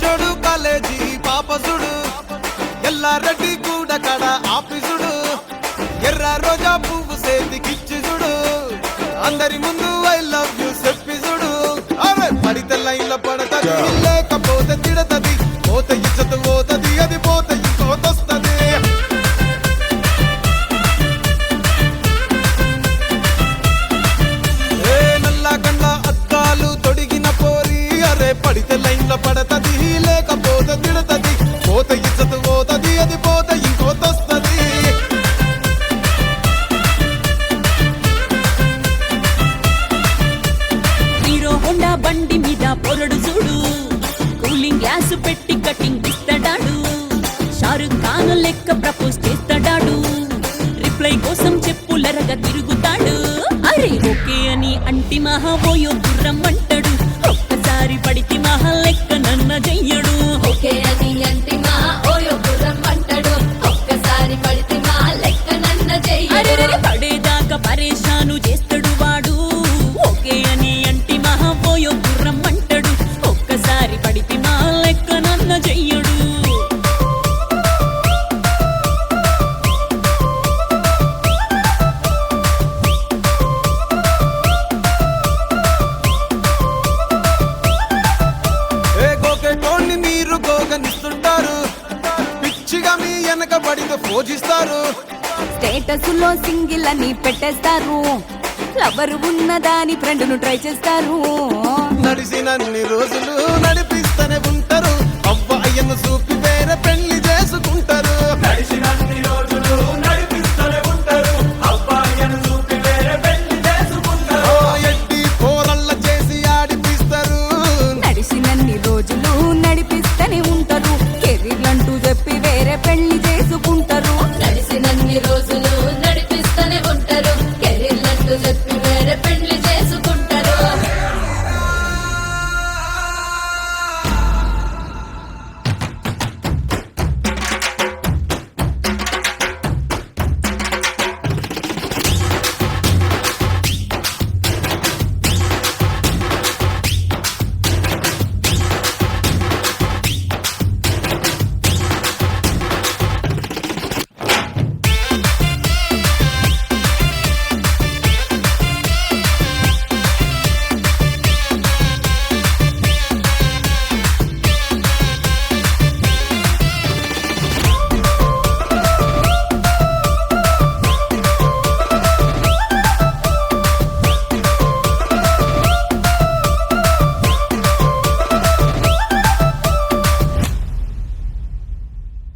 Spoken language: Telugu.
జోడు కాలేజీ పాపసుడు ఎల్లారెడ్డి గూడ కడ ఆఫీసుడు ఎర్ర రోజా పువ్వు సేతికిచ్చి చూడు అందరి ముందు ఐ లవ్ యూ చెప్పి చూడు అరే పడితే లైన్ లో పడతది లేకపోతే తిడతది పోత ఇచ్చత పోతది అది పోత ఇంకోతొస్తది ఏ నల్ల గండ్ల అద్దాలు తొడిగిన పోరి అరే పడితే లైన్ లో పడతది లేకపోతే తిడతది పోత ఇచ్చత పోతది అది పోత ఇంకోతొస్తది హోండా బండి మీద పొరడు చూడు కూలింగ్ గ్లాస్ పెట్టి కటింగ్ ఇస్తాడాడు షారుఖ్ ఖాన్ లెక్క ప్రపోజ్ చేస్తాడాడు రిప్లై కోసం చెప్పులరగా తిరుగుతాడు అరే ఓకే అని అంటి మహాబోయో గుర్రం అంటాడు ఒక్కసారి పడితే మహా లెక్క నన్న చెయ్యడు ఓకే అని అంటి మా ఓయో గుర్రం అంటాడు ఒక్కసారి పడితే మా లెక్క నన్న చెయ్యడు అరే పడేదాకా పరేషాను చేస్తాడు వాడు ఓకే అని అంటి మహాబోయో గుర్రం అంటాడు ఒక్కసారి పడితే మా లెక్క నన్న చెయ్యడు ఏ గోకెటోన్ని మీరు గోగనిస్తుంటారు పిచ్చిగా మీ వెనక పడితే పూజిస్తారు స్టేటస్ లో సింగిల్ అని పెట్టేస్తారు లవర్ ఉన్నదాని ఫ్రెండ్ ను ట్రై చేస్తారు నడిసినన్ని రోజులు నడిపిస్తూనే ఉంటారు అవ్వ అయ్యను చూపి వేరే పెళ్లి చేసుకుంటారు నడిచినన్ని